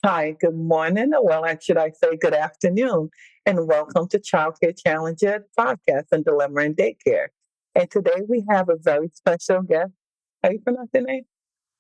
Hi, good morning. Well, should I say good afternoon? And welcome to Childcare Challenges Podcast and Dilemma and Daycare. And today we have a very special guest. How you pronounce your name?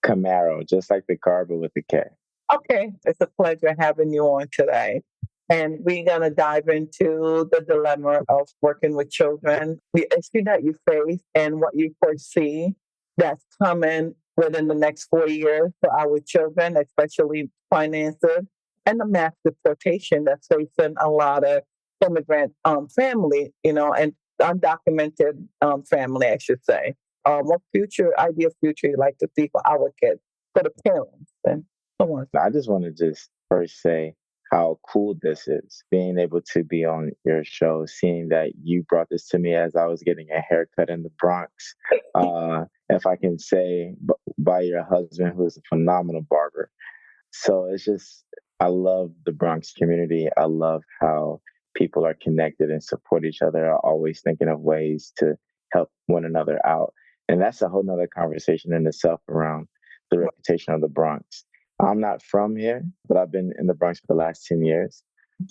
Camaro, just like the car, but with the K. Okay, it's a pleasure having you on today. And we're going to dive into the dilemma of working with children, the issue that you face, and what you foresee that's coming within the next 4 years for our children, especially finances, and the mass deportation that's facing a lot of immigrant family, and undocumented family, I should say. What ideal future you like to see for our kids, for the parents, and so on. I just want to just first say how cool this is, being able to be on your show, seeing that you brought this to me as I was getting a haircut in the Bronx. If I can say, by your husband, who is a phenomenal barber. So it's just, I love the Bronx community. I love how people are connected and support each other, are always thinking of ways to help one another out. And that's a whole nother conversation in itself around the reputation of the Bronx. I'm not from here, but I've been in the Bronx for the last 10 years.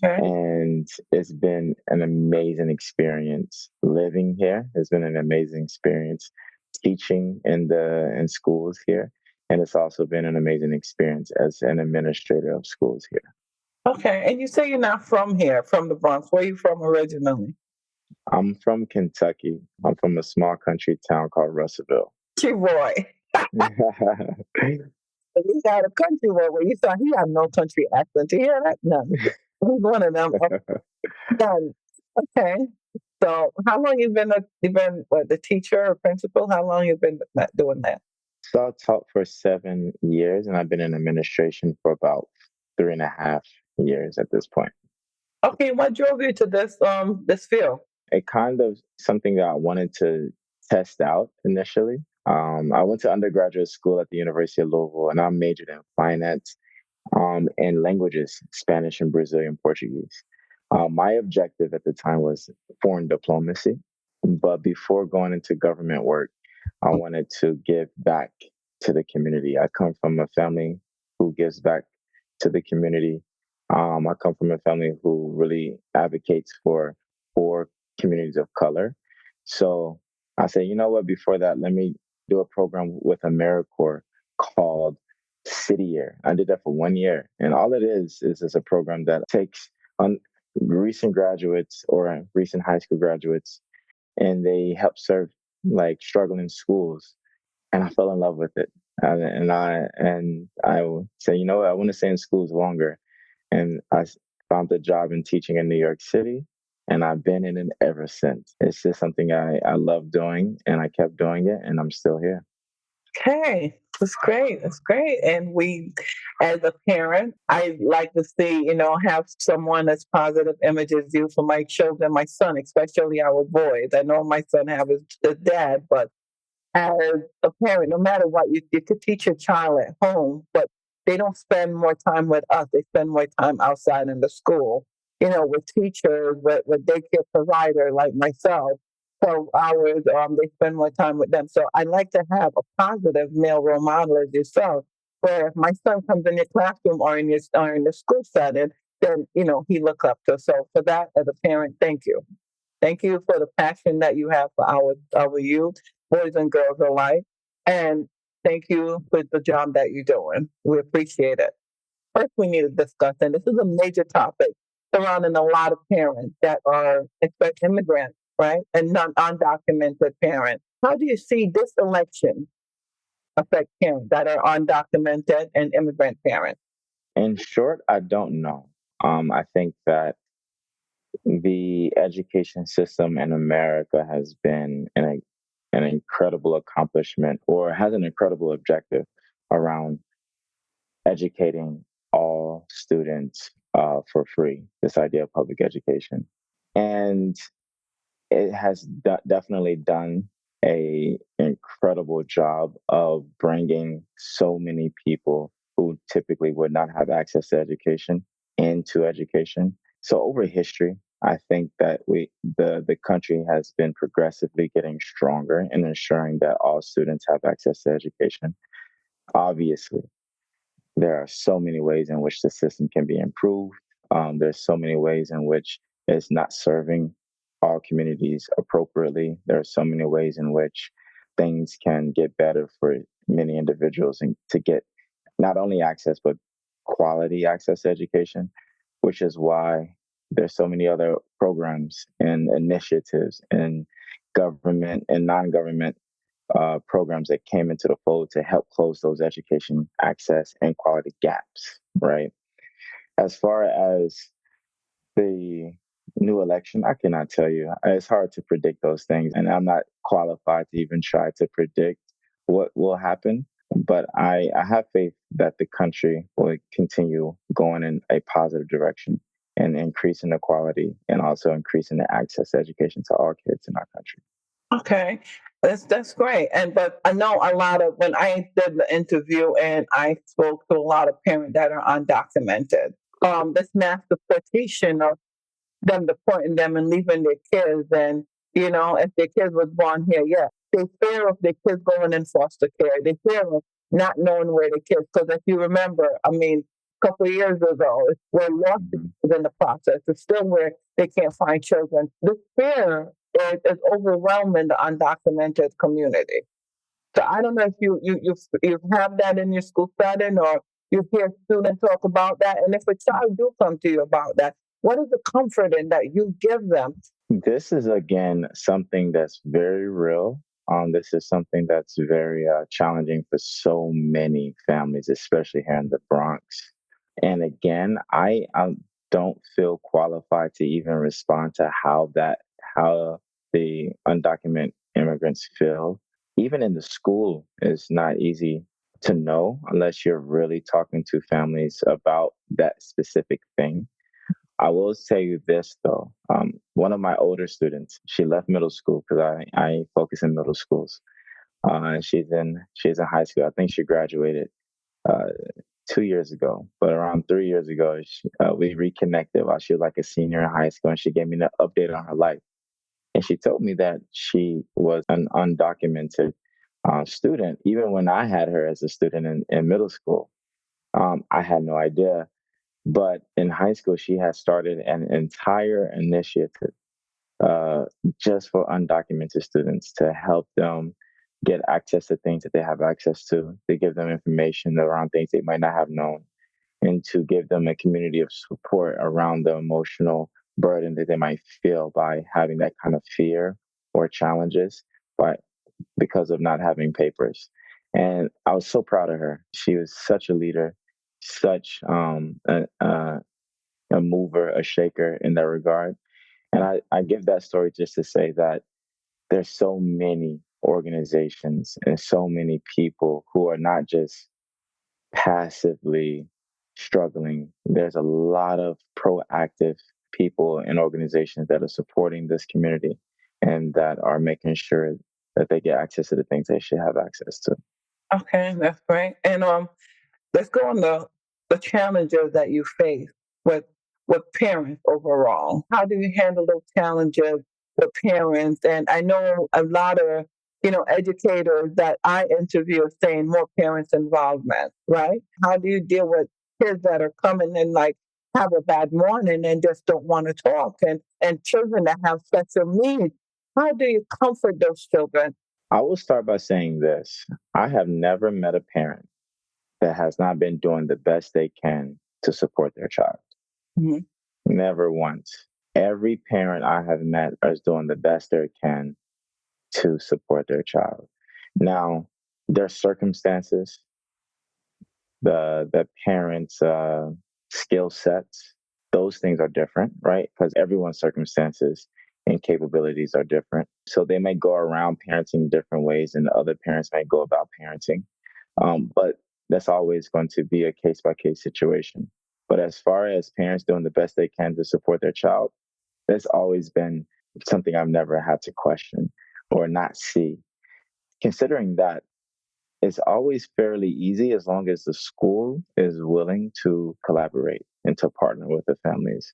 Okay. And it's been an amazing experience living here. It's been an amazing experience teaching in schools here. And it's also been an amazing experience as an administrator of schools here. Okay. And you say you're not from here, from the Bronx. Where are you from originally? I'm from Kentucky. I'm from a small country town called Russellville. Roy. He's got a country boy where you thought he had no country accent. Do you hear that? None. He's one of them. None. Okay. So how long you been the teacher or principal? How long you been doing that? So I taught for 7 years, and I've been in administration for about 3.5 years at this point. Okay, what drove you to this field? It kind of something that I wanted to test out initially. I went to undergraduate school at the University of Louisville, and I majored in finance and languages, Spanish and Brazilian Portuguese. My objective at the time was foreign diplomacy, but before going into government work, I wanted to give back to the community. I come from a family who gives back to the community. I come from a family who really advocates for communities of color. So I said, you know what? Before that, let me do a program with AmeriCorps called City Year. I did that for 1 year, and all it is it's a program that takes on recent graduates or recent high school graduates, and they help serve like struggling schools. And I fell in love with it, and I will say, you know what, I want to stay in schools longer, and found a job in teaching in New York City. And I've been in it ever since. It's just something I love doing, and I kept doing it, and I'm still here. Okay, that's great. That's great. And as a parent, I like to see, have someone as positive image as you for my children, my son, especially our boys. I know my son have his dad, but as a parent, no matter what, you could teach your child at home, but they don't spend more time with us. They spend more time outside in the school, with teachers, with daycare provider like myself. 12 hours, they spend more time with them. So I like to have a positive male role model as yourself, where if my son comes in your classroom or in the school setting, then, he look up to. So for that, as a parent, thank you. Thank you for the passion that you have for our youth, boys and girls alike. And thank you for the job that you're doing. We appreciate it. First, we need to discuss, and this is a major topic surrounding a lot of parents that are especially immigrants, right? And undocumented parents. How do you see this election affect parents that are undocumented and immigrant parents? In short, I don't know. I think that the education system in America has been an incredible accomplishment, or has an incredible objective around educating all students for free, this idea of public education. And it has definitely done a incredible job of bringing so many people who typically would not have access to education into education. So over history, I think that the country has been progressively getting stronger in ensuring that all students have access to education. Obviously, There are so many ways in which the system can be improved. There's so many ways in which it's not serving all communities appropriately. There are so many ways in which things can get better for many individuals and to get not only access but quality access to education, which is why there's so many other programs and initiatives and government and non-government programs that came into the fold to help close those education access and quality gaps, right? As far as the new election, I cannot tell you. It's hard to predict those things, and I'm not qualified to even try to predict what will happen. But I have faith that the country will continue going in a positive direction and increasing the quality and also increasing the access to education to all kids in our country. Okay, that's great. And but I know a lot of when I did the interview and I spoke to a lot of parents that are undocumented. This mass deportation of them deporting them and leaving their kids, and if their kids was born here, yeah, they fear of their kids going in foster care. They fear of not knowing where the kids. Because if you remember, I mean, a couple of years ago, we're lost Mhm. in the process. It's still where they can't find children. This fear is overwhelming the undocumented community. So I don't know if you have that in your school setting or you hear students talk about that. And if a child do come to you about that, what is the comfort in that you give them? This is again something that's very real. This is something that's very challenging for so many families, especially here in the Bronx. And again, I don't feel qualified to even respond to how the undocumented immigrants feel. Even in the school, it's not easy to know unless you're really talking to families about that specific thing. I will tell you this though. One of my older students, she left middle school because I focus in middle schools. She's in high school. I think she graduated uh, 2 years ago, but around 3 years ago, we reconnected while she was like a senior in high school, and she gave me an update on her life. And she told me that she was an undocumented student, even when I had her as a student in middle school. I had no idea, but in high school, she has started an entire initiative uh, just for undocumented students to help them get access to things that they have access to give them information around things they might not have known, and to give them a community of support around the emotional burden that they might feel by having that kind of fear or challenges by because of not having papers. And I was so proud of her. She was such a leader, such a mover, a shaker in that regard. And I give that story just to say that there's so many organizations and so many people who are not just passively struggling. There's a lot of proactive people and organizations that are supporting this community and that are making sure that they get access to the things they should have access to. Okay, that's great. And let's go on the challenges that you face with with parents overall. How do you handle those challenges with parents? And I know a lot of educators that I interview are saying more parents involvement, right? How do you deal with kids that are coming in like have a bad morning and just don't want to talk, and children that have special needs? How do you comfort those children? I will start by saying this. I have never met a parent that has not been doing the best they can to support their child. Mhm. Never once. Every parent I have met is doing the best they can to support their child. Now, their circumstances, the parents' skill sets, those things are different, right? Because everyone's circumstances and capabilities are different. So they may go around parenting different ways, and other parents may go about parenting. But that's always going to be a case by case situation. But as far as parents doing the best they can to support their child, that's always been something I've never had to question or not see. Considering that, it's always fairly easy as long as the school is willing to collaborate and to partner with the families.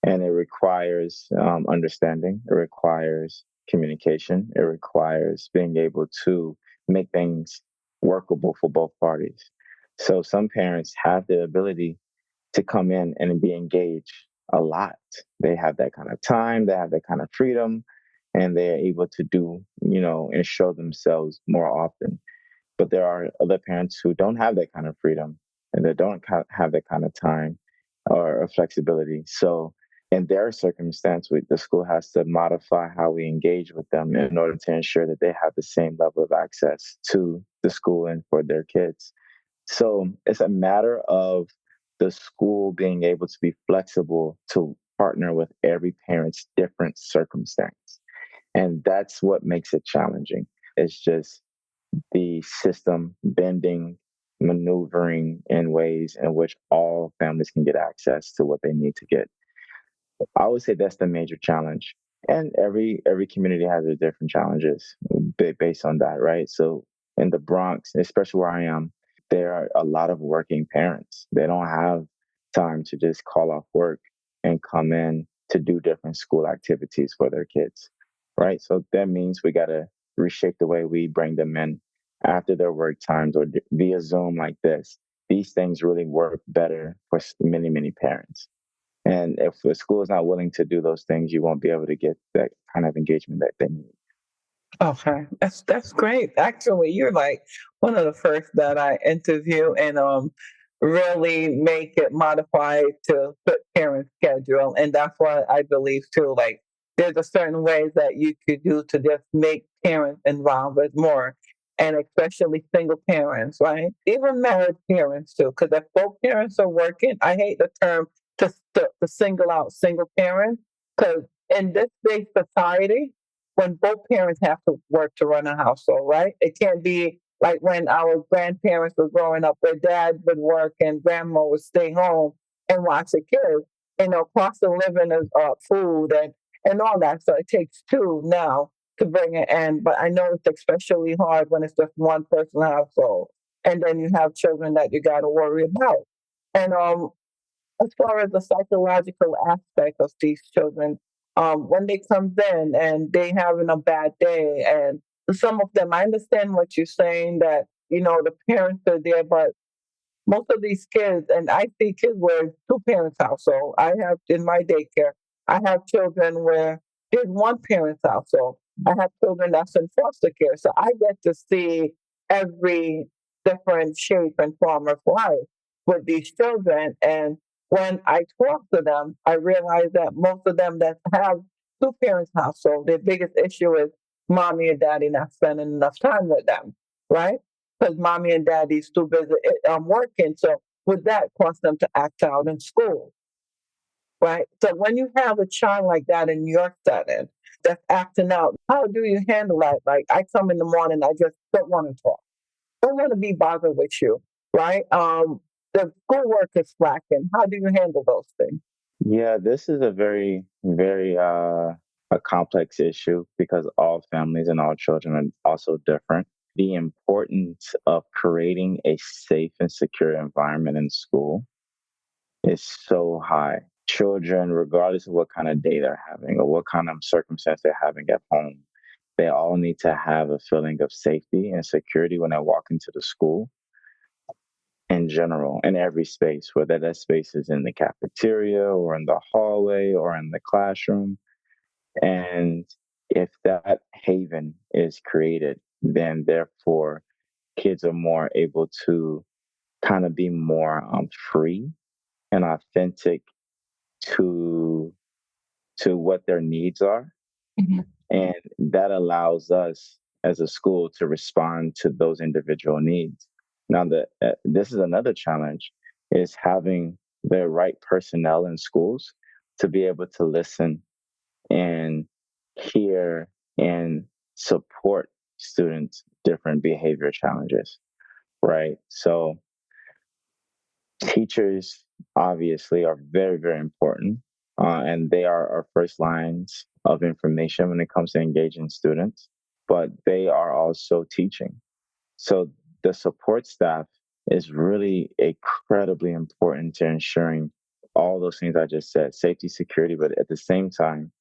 And it requires understanding, it requires communication, it requires being able to make things workable for both parties. So some parents have the ability to come in and be engaged a lot. They have that kind of time, they have that kind of freedom, and they're able to do, and show themselves more often. But there are other parents who don't have that kind of freedom and they don't have that kind of time or flexibility. So, in their circumstance, the school has to modify how we engage with them in order to ensure that they have the same level of access to the school and for their kids. So it's a matter of the school being able to be flexible to partner with every parent's different circumstance. And that's what makes it challenging. It's just the system bending, maneuvering in ways in which all families can get access to what they need to get. I would say that's the major challenge. And every community has their different challenges based on that, right? So in the Bronx, especially where I am, there are a lot of working parents. They don't have time to just call off work and come in to do different school activities for their kids, right? So that means we got to reshape the way we bring them in after their work times or via Zoom like this. These things really work better for many, many parents. And if the school is not willing to do those things, you won't be able to get that kind of engagement that they need. Okay, that's great. Actually, you're like one of the first that I interview and really make it modified to fit parent schedule, and that's what I believe too. Like there's a certain ways that you could do to just make parents involved with more, and especially single parents, right? Even married parents too, because if both parents are working, I hate the term to single out single parents, because in this big society when both parents have to work to run a household, right? It can't be like when our grandparents were growing up, where dad would work and grandma would stay home and watch the kids. Cost of living is food and all that. So it takes two now to bring it in. But I know it's especially hard when it's just one person household. And then you have children that you got to worry about. And as far as the psychological aspect of these children, when they come in and they having a bad day, and some of them, I understand what you're saying that the parents are there, but most of these kids, and I see kids where it's two parents household. I have in my daycare, I have children where there's one parent's household. I have children that's in foster care, so I get to see every different shape and form of life with these children. And when I talk to them, I realize that most of them that have two parents household, their biggest issue is mommy and daddy not spending enough time with them, right? Because mommy and daddy's too busy working. So would that cause them to act out in school, right? So when you have a child like that in your setting that's acting out, how do you handle that? Like I come in the morning, I just don't want to talk, don't want to be bothered with you, right? The schoolwork is slacking. How do you handle those things? Yeah, this is a very, very a complex issue because all families and all children are also different. The importance of creating a safe and secure environment in school is so high. Children, regardless of what kind of day they're having or what kind of circumstance they're having at home, they all need to have a feeling of safety and security when they walk into the school in general, in every space, whether that space is in the cafeteria or in the hallway or in the classroom. And if that haven is created, then therefore kids are more able to kind of be more free and authentic to what their needs are, Mhm. and that allows us as a school to respond to those individual needs. Now, this is another challenge: is having the right personnel in schools to be able to listen and hear and support students' different behavior challenges. Right. So teachers obviously are very, very important, and they are our first lines of information when it comes to engaging students, but they are also teaching. So the support staff is really incredibly important to ensuring all those things I just said, safety, security, but at the same time,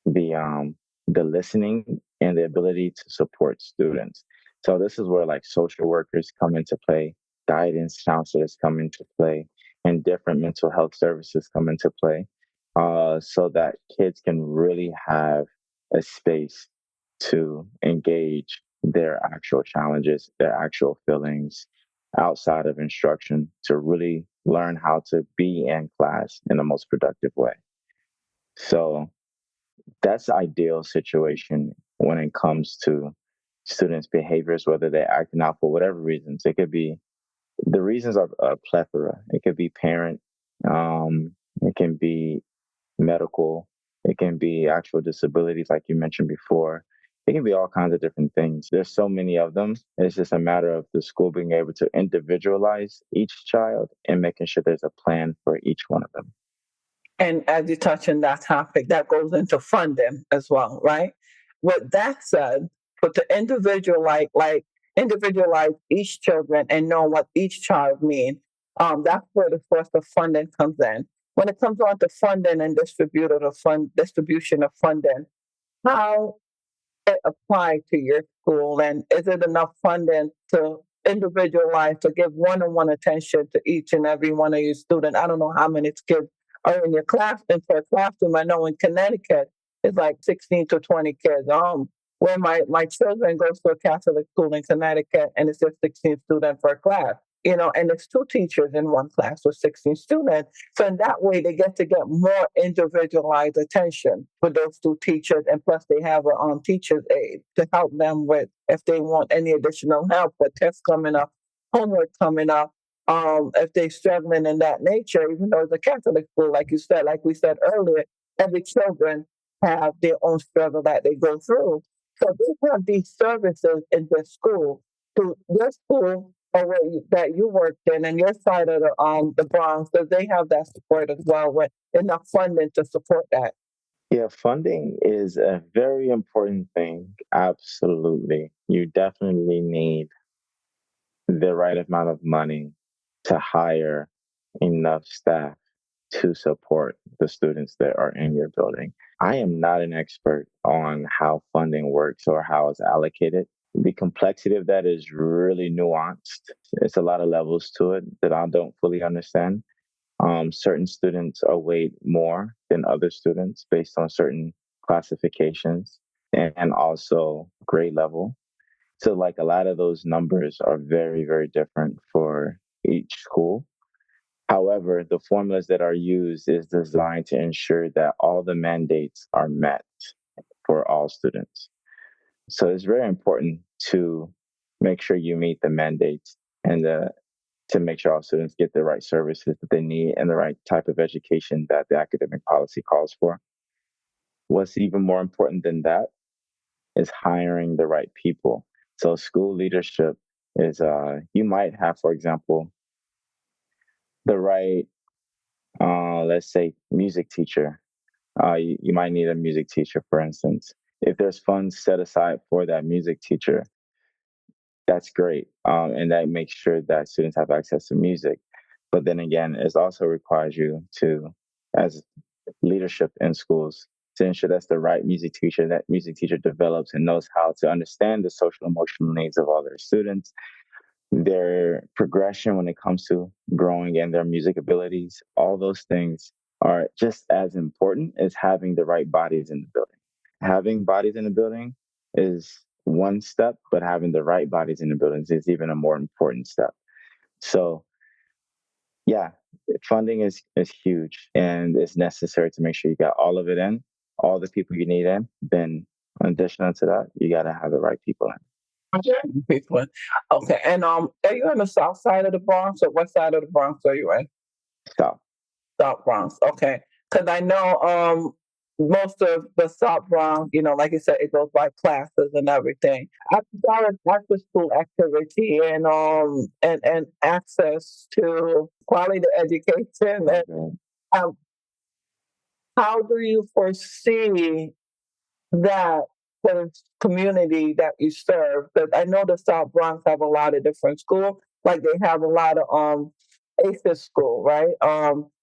the um the listening and the ability to support students. So this is where like social workers come into play, guidance counselors come into play, and different mental health services come into play, so that kids can really have a space to engage their actual challenges, their actual feelings outside of instruction, to really learn how to be in class in the most productive way. So that's the ideal situation when it comes to students' behaviors, whether they're acting out for whatever reasons. It could be, the reasons are a plethora. It could be parent, it can be medical, it can be actual disabilities, like you mentioned before. It can be all kinds of different things. There's so many of them. It's just a matter of the school being able to individualize each child and making sure there's a plan for each one of them. And as you touch on that topic, that goes into funding as well, right? With that said, but to individualize each children and know what each child means, that's where the source of funding comes in. When it comes on to funding and distribution of funding, how it apply to your school, and is it enough funding to individualize, to give one-on-one attention to each and every one of your students? I don't know how many kids are in your class, in per classroom. I know in Connecticut it's like 16 to 20 kids. Where my children go to a Catholic school in Connecticut, and it's just 16 students per class. And it's two teachers in one class with 16 students. So in that way, they get to get more individualized attention with those two teachers, and plus they have a teacher's aide to help them with if they want any additional help with tests coming up, homework coming up. If they're struggling in that nature, even though it's a Catholic school, like you said, like we said earlier, every children have their own struggle that they go through. So they have these services in their school. To your school or that you worked in and your side of the Bronx, does they have that support as well with enough funding to support that? Yeah, funding is a very important thing. Absolutely. You definitely need the right amount of money to hire enough staff to support the students that are in your building. I am not an expert on how funding works or how it's allocated. The complexity of that is really nuanced. It's a lot of levels to it that I don't fully understand. Certain students are weighed more than other students based on certain classifications and also grade level. So, like, a lot of those numbers are very, very different for each school. However, the formulas that are used is designed to ensure that all the mandates are met for all students. So it's very important to make sure you meet the mandates and to make sure all students get the right services that they need and the right type of education that the academic policy calls for. What's even more important than that is hiring the right people. So school leadership is you might have, for example, the right let's say music teacher. You might need a music teacher, for instance. If there's funds set aside for that music teacher, that's great. And that makes sure that students have access to music. But then again, it also requires you to, as leadership in schools, to ensure that's the right music teacher. That music teacher develops and knows how to understand the social emotional needs of all their students, their progression when it comes to growing and their music abilities. All those things are just as important as having the right bodies in the building. Having bodies in the building is one step, but having the right bodies in the buildings is even a more important step. So, yeah, funding is huge and it's necessary to make sure you got all of it in, all the people you need in. Then, in addition to that, you got to have the right people in. People. Okay, and are you on the south side of the Bronx or what side of the Bronx are you in? So, South Bronx. Okay, because I know most of the South Bronx, like you said, it goes by classes and everything. As far as after school activity and access to quality education, and okay. um, how do you foresee that for the community that you serve? Because I know the South Bronx have a lot of different schools. Like they have a lot of ACES school, right?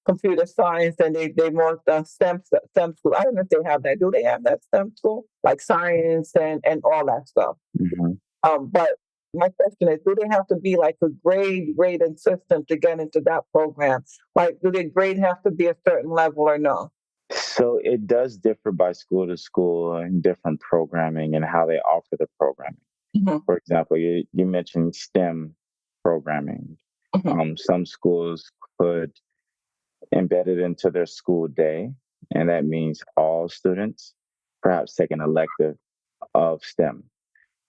Computer science, and they more STEM school. I don't know if they have that. Do they have that STEM school? Like science and all that stuff. Mhm. But My question is, do they have to be like a grading system to get into that program? Like, do the grade have to be a certain level or no? So it does differ by school to school and different programming and how they offer the programming. Hmm. For example, you mentioned STEM programming. Hmm. Some schools could embed it into their school day, and that means all students perhaps take an elective of STEM.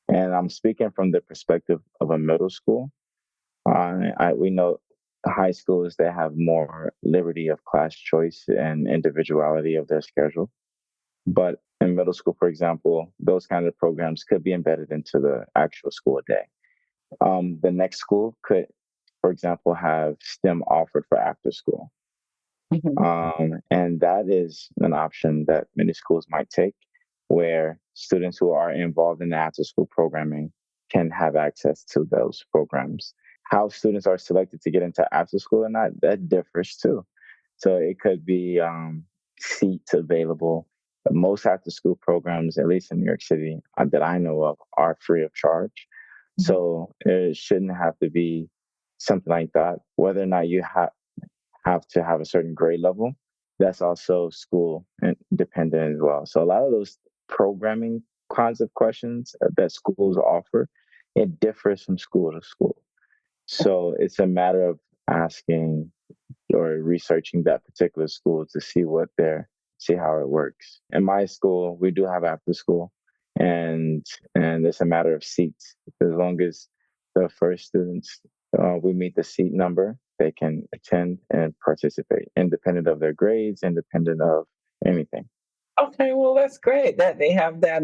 And I'm speaking from the perspective of a middle school. We know high schools that have more liberty of class choice and individuality of their schedule. But in middle school, for example, those kind of programs could be embedded into the actual school day. The next school could, for example, have STEM offered for after school. Hmm. And that is an option that many schools might take where students who are involved in the after school programming can have access to those programs. How students are selected to get into after school or not, that differs too. So it could be seats available. Most after school programs, at least in New York City, that I know of, are free of charge. So it shouldn't have to be something like that. Whether or not you have to have a certain grade level, that's also school dependent as well. So a lot of those programming kinds of questions that schools offer, it differs from school to school. So it's a matter of asking or researching that particular school to see how it works. In my school, we do have after school, and it's a matter of seats. As long as the first students we meet the seat number, they can attend and participate, independent of their grades, independent of anything. Okay, well that's great that they have that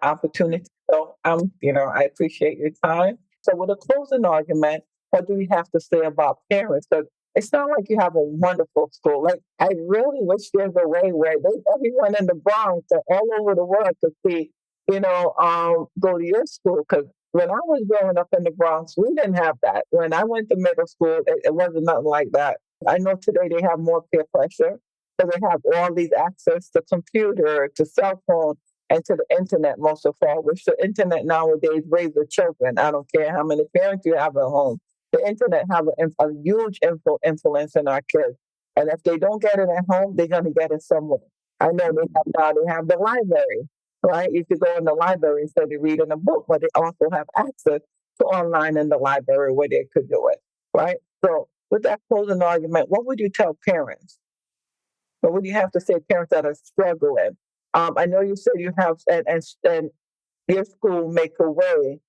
opportunity. So I appreciate your time. So with a closing argument, what do we have to say about parents? Because it's not like you have a wonderful school. Like I really wish there's a way where everyone in the Bronx or all over the world could see, go to your school. Because when I was growing up in the Bronx, we didn't have that. When I went to middle school, it wasn't nothing like that. I know today they have more peer pressure because they have all these access to computer, to cell phone, and to the internet most of all, which the internet nowadays raises the children. I don't care how many parents you have at home. The internet have a huge influence in our kids. And if they don't get it at home, they're going to get it somewhere. I know they have the library, right? You could go in the library instead of reading a book, but they also have access to online in the library where they could do it, right? So with that closing argument, what would you tell parents? But what do you have to say, parents that are struggling? I know you said you have, and your school make a way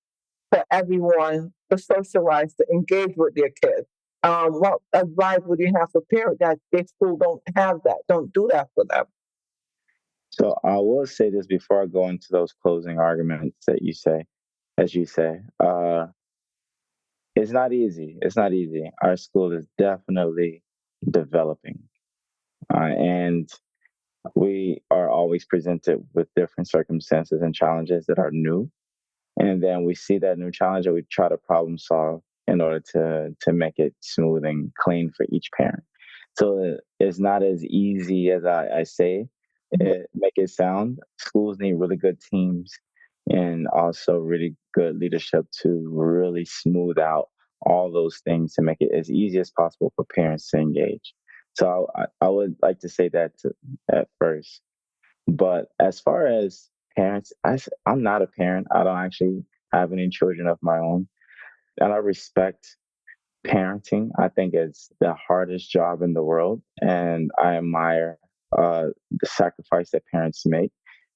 for everyone to socialize, to engage with their kids. What advice would you have for parents that their school don't have that, don't do that for them? So I will say this before I go into those closing arguments that you say, as you say, it's not easy. It's not easy. Our school is definitely developing, and we are always presented with different circumstances and challenges that are new. And then we see that new challenge and we try to problem solve in order to make it smooth and clean for each parent. So it's not as easy as I say make it sound. Schools need really good teams and also really good leadership to really smooth out all those things to make it as easy as possible for parents to engage. So I would like to say that at first. But as far as parents, I'm not a parent. I don't actually have any children of my own. And I respect parenting. I think it's the hardest job in the world. And I admire the sacrifice that parents make.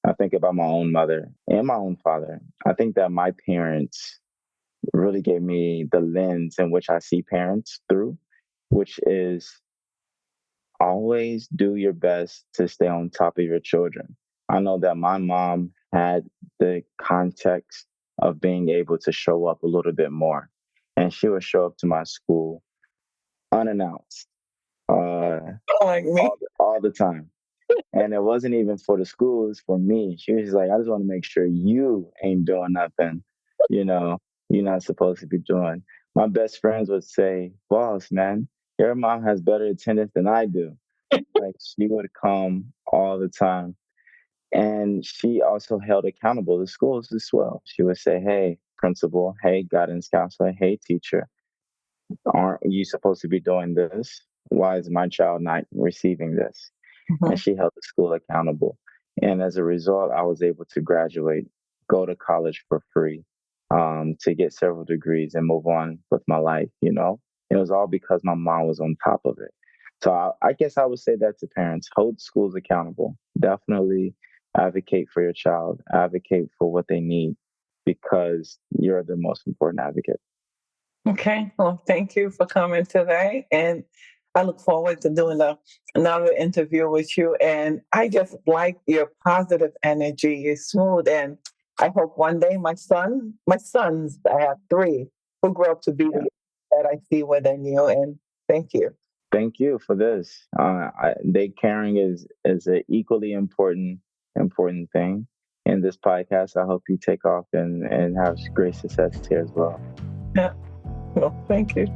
I think about my own mother and my own father. I think that my parents really gave me the lens in which I see parents through, which is always do your best to stay on top of your children. I know that my mom had the context of being able to show up a little bit more, and she would show up to my school unannounced Like me. all the time. And it wasn't even for the school, it was for me. She was like, I just want to make sure you ain't doing nothing, you know, you're not supposed to be doing. My best friends would say, boss, man, your mom has better attendance than I do. Like she would come all the time. And she also held accountable the schools as well. She would say, hey, principal, hey, guidance counselor, hey, teacher, aren't you supposed to be doing this? Why is my child not receiving this? And Mhm. she held the school accountable. And as a result, I was able to graduate, go to college for free, to get several degrees and move on with my life, you know? It was all because my mom was on top of it. So I guess I would say that to parents: hold schools accountable. Definitely advocate for your child, advocate for what they need, because you're the most important advocate. Okay. Well, thank you for coming today. And I look forward to doing another interview with you. And I just like your positive energy. You're smooth. And I hope one day my sons, I have three, will grow up to be Yeah. the that I see within you. And thank you. Thank you for this. Day caring is an equally important thing in this podcast. I hope you take off and have great success here as well. Yeah. Well, thank you.